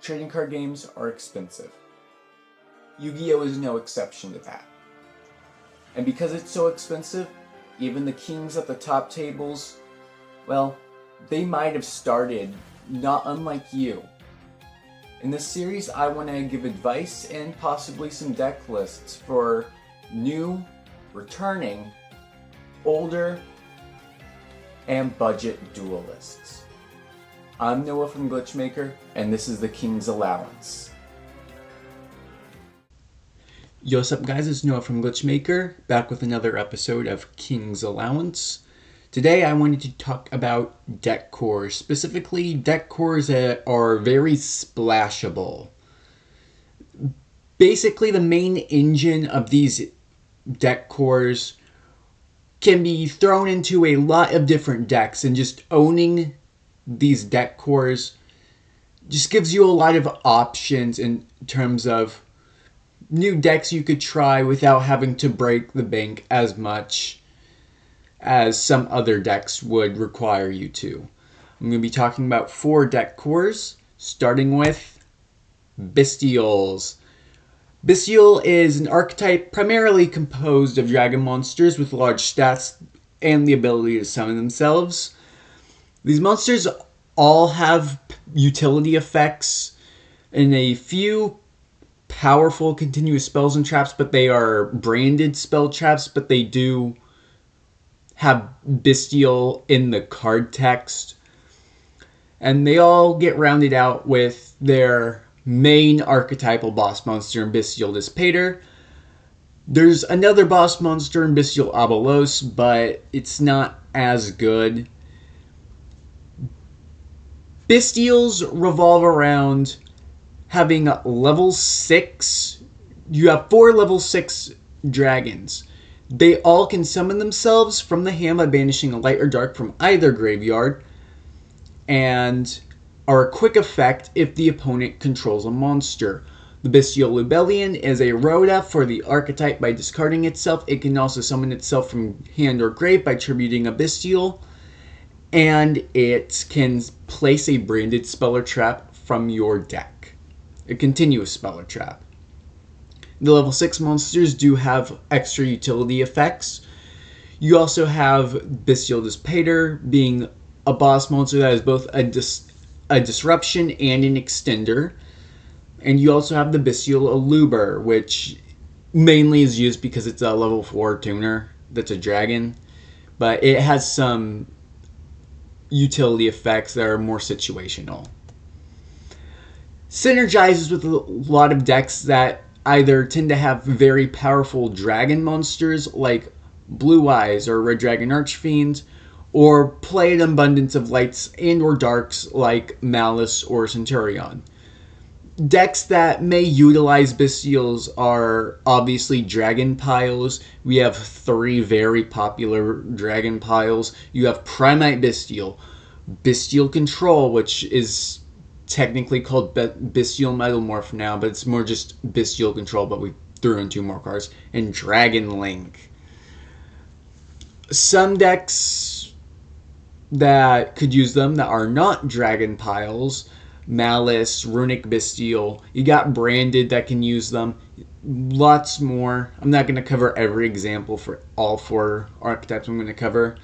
trading card games are expensive. Yu-Gi-Oh! Is no exception to that. And because it's so expensive, even the kings at the top tables, well, they might have started not unlike you. In this series, I want to give advice and possibly some deck lists for new, returning, older, and budget duelists. I'm Noah from Glitchmaker, and this is the King's Allowance. Yo, what's up guys, it's Noah from Glitchmaker, back with another episode of King's Allowance. Today I wanted to talk about deck cores, specifically deck cores that are very splashable. Basically the main engine of these deck cores can be thrown into a lot of different decks, and just owning these deck cores just gives you a lot of options in terms of new decks you could try without having to break the bank as much as some other decks would require you to. I'm going to be talking about 4 deck cores, starting with Bestials. Bestial is an archetype primarily composed of dragon monsters with large stats and the ability to summon themselves. These monsters all have utility effects and a few powerful continuous spells and traps, but they are branded spell traps, but they do have Bestial in the card text. And they all get rounded out with their main archetypal boss monster in Bestial Dissipator. There's another boss monster in Bestial Abelos, but it's not as good. Bestials revolve around having level 6. You have 4 level 6 dragons. They all can summon themselves from the hand by banishing a light or dark from either graveyard, and are a quick effect if the opponent controls a monster. The Bestial Lubellion is a Rhoda for the archetype by discarding itself. It can also summon itself from hand or grave by tributing a Bestial, and it can place a branded spell or trap from your deck. A continuous spell or trap. The level 6 monsters do have extra utility effects. You also have Bestial Dissipator being a boss monster that is both a disruption and an extender. And you also have the Bestial Eluber, which mainly is used because it's a level 4 tuner that's a dragon. But it has some utility effects that are more situational. Synergizes with a lot of decks that either tend to have very powerful dragon monsters like Blue Eyes or Red Dragon Archfiend, or play an abundance of lights and or darks like Malice or Centurion. Decks that may utilize Bestials are obviously Dragon Piles. We have 3 very popular Dragon Piles. You have Primite Bestial, Bestial Control, which is technically called Bestial Metamorph now, but it's more just Bestial Control, but we threw in 2 more cards, and Dragon Link. Some decks that could use them that are not Dragon Piles, Malice, Runick Bestial, you got Branded that can use them, lots more. I'm not going to cover every example for all 4 archetypes I'm going to cover.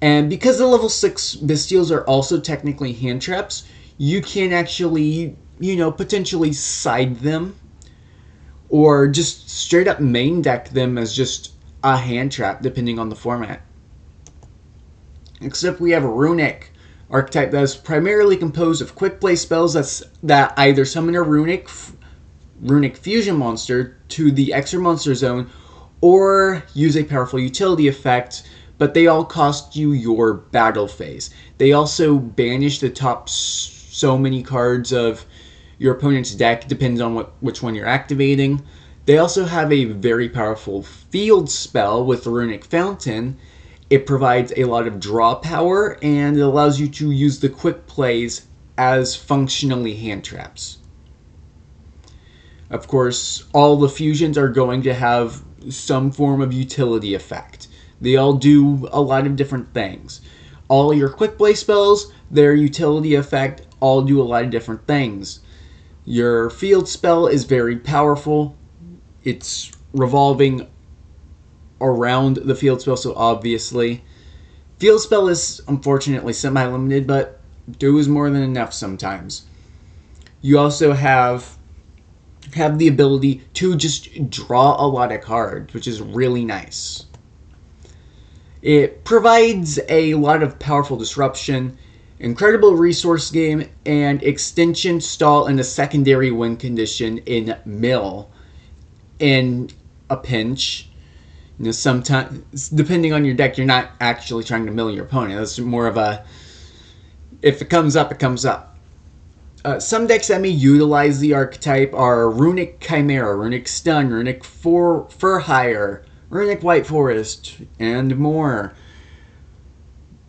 And because the level 6 Bestials are also technically hand traps, you can actually, potentially side them, or just straight up main deck them as just a hand trap, depending on the format. Except we have a Runick archetype that is primarily composed of quick play spells that either summon a Runick fusion monster to the extra monster zone, or use a powerful utility effect, but they all cost you your battle phase. They also banish the top so many cards of your opponent's deck, depends on which one you're activating. They also have a very powerful field spell with Runick Fountain. It provides a lot of draw power, and it allows you to use the quick plays as functionally hand traps. Of course, all the fusions are going to have some form of utility effect. They all do a lot of different things. All your quick play spells, their utility effect, all do a lot of different things. Your field spell is very powerful. It's revolving around the field spell, so obviously. Field spell is unfortunately semi-limited, but do is more than enough sometimes. You also have the ability to just draw a lot of cards, which is really nice. It provides a lot of powerful disruption, incredible resource game, and extension, stall, and a secondary win condition in mill in a pinch. You know, sometimes, depending on your deck, you're not actually trying to mill your opponent. That's more of a, if it comes up, it comes up. Some decks that may utilize the archetype are Runick Chimera, Runick Stun, Runick Fur Hire, Runick White Forest, and more.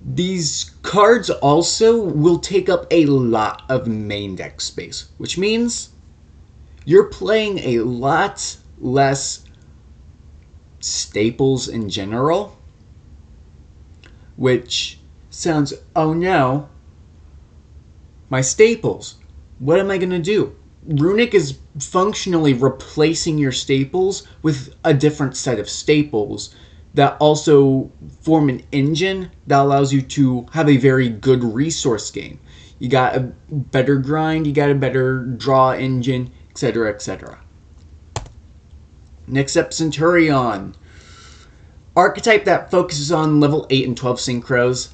These cards also will take up a lot of main deck space, which means you're playing a lot less staples in general, which sounds, oh no, my staples. What am I going to do? Runick is functionally replacing your staples with a different set of staples that also form an engine that allows you to have a very good resource game. You got a better grind, you got a better draw engine, etc., etc. Next up, Centurion. Archetype that focuses on level 8 and 12 synchros.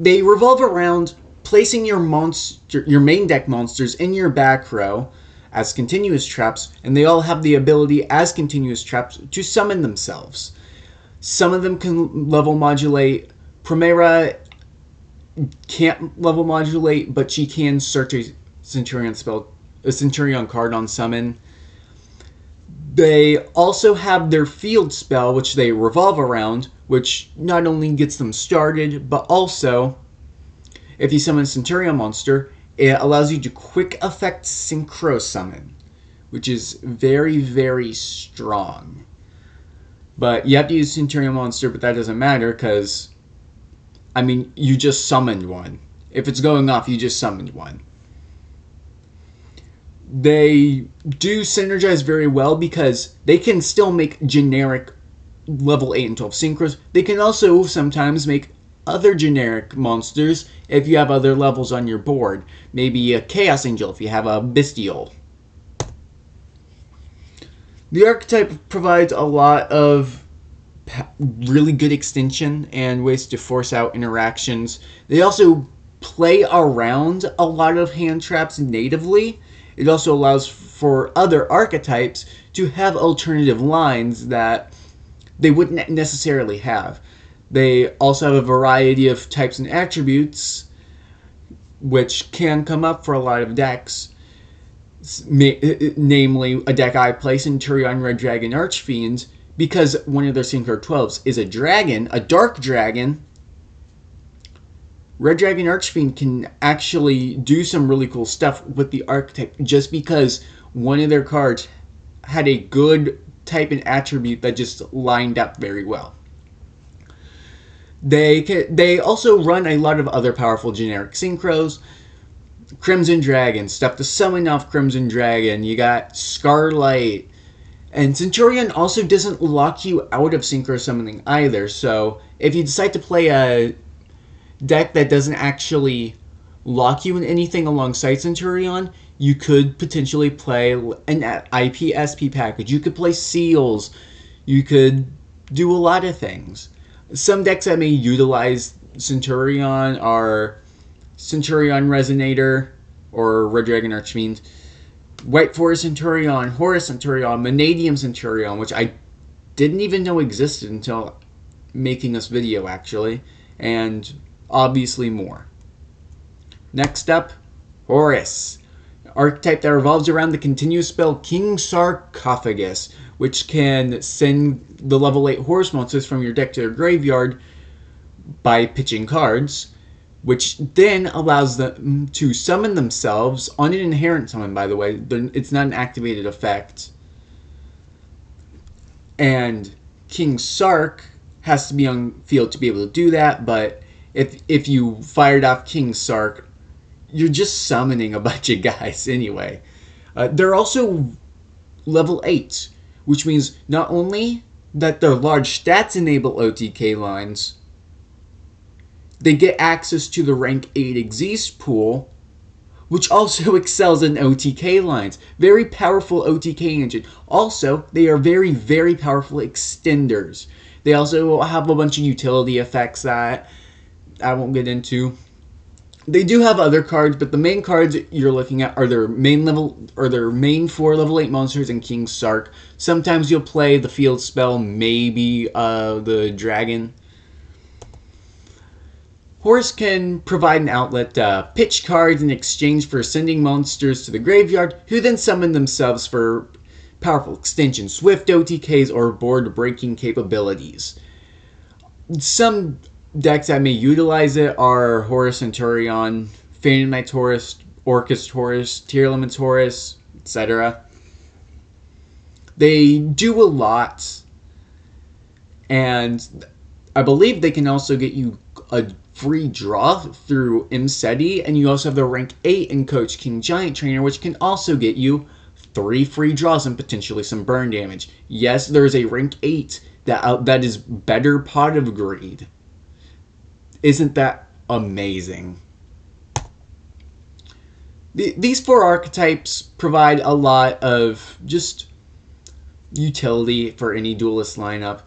They revolve around placing your main deck monsters in your back row as continuous traps, and they all have the ability as continuous traps to summon themselves. Some of them can level modulate. Primera can't level modulate, but she can search a Centurion card on summon. They also have their field spell, which they revolve around, which not only gets them started, but also, if you summon a Centurion monster, it allows you to quick effect synchro summon, which is very, very strong. But you have to use Centurion monster, but that doesn't matter because, I mean, you just summoned one. If it's going off, you just summoned one. They do synergize very well because they can still make generic level 8 and 12 synchros. They can also sometimes make other generic monsters if you have other levels on your board. Maybe a Chaos Angel if you have a Bestial. The archetype provides a lot of really good extension and ways to force out interactions. They also play around a lot of hand traps natively. It also allows for other archetypes to have alternative lines that they wouldn't necessarily have. They also have a variety of types and attributes which can come up for a lot of decks. Namely, a deck I play, Centurion Red Dragon Archfiend, because one of their Synchro 12s is a dragon, a dark dragon. Red Dragon Archfiend can actually do some really cool stuff with the archetype just because one of their cards had a good type and attribute that just lined up very well. They also run a lot of other powerful generic synchros. Crimson Dragon, stuff to summon off Crimson Dragon. You got Scarlight. And Centurion also doesn't lock you out of synchro summoning either. So if you decide to play a deck that doesn't actually lock you in anything alongside Centurion, you could potentially play an IPSP package. You could play Seals. You could do a lot of things. Some decks that may utilize Centurion are Centurion Resonator or Red Dragon Archfiend, White Forest Centurion, Horus Centurion, Vanadium Centurion, which I didn't even know existed until making this video actually, and obviously more. Next up, Horus. Archetype that revolves around the continuous spell King Sarcophagus, which can send the level 8 Horus monsters from your deck to their graveyard by pitching cards, which then allows them to summon themselves on an inherent summon, by the way. It's not an activated effect. And King Sark has to be on field to be able to do that, but if you fired off King Sark, you're just summoning a bunch of guys anyway. They're also level 8, which means not only that their large stats enable OTK lines, they get access to the rank 8 Exist pool, which also excels in OTK lines. Very powerful OTK engine. Also, they are very, very powerful extenders. They also have a bunch of utility effects that I won't get into. They do have other cards, but the main cards you're looking at are their main 4 level 8 monsters and King Sark. Sometimes you'll play the field spell, maybe the dragon. Horus can provide an outlet to pitch cards in exchange for sending monsters to the graveyard, who then summon themselves for powerful extension, swift OTKs, or board-breaking capabilities. Some decks that may utilize it are Horus Centurion, Phantom Knight Horus, Orcus Horus, Tearlaments Horus, etc. They do a lot, and I believe they can also get you a free draw through Imseti, and you also have the rank 8 in Coach King Giant Trainer, which can also get you 3 free draws and potentially some burn damage. Yes, there's a rank 8 that is better Pot of Greed. Isn't that amazing? These 4 archetypes provide a lot of just utility for any duelist lineup.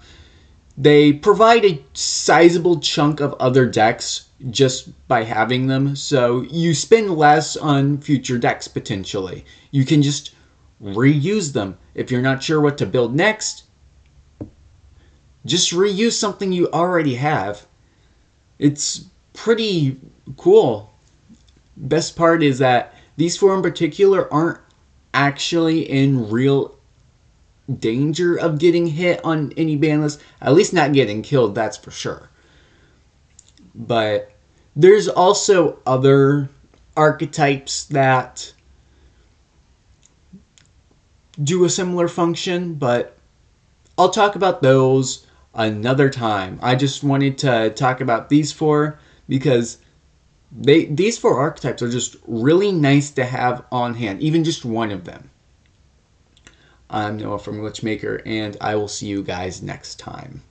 They provide a sizable chunk of other decks just by having them, so you spend less on future decks potentially. You can just reuse them. If you're not sure what to build next, just reuse something you already have. It's pretty cool. Best part is that these 4 in particular aren't actually in real danger of getting hit on any ban list. At least not getting killed, that's for sure. But there's also other archetypes that do a similar function, but I'll talk about those another time. I just wanted to talk about these 4 because these 4 archetypes are just really nice to have on hand, even just one of them. I'm Noah from Glitchmaker, and I will see you guys next time.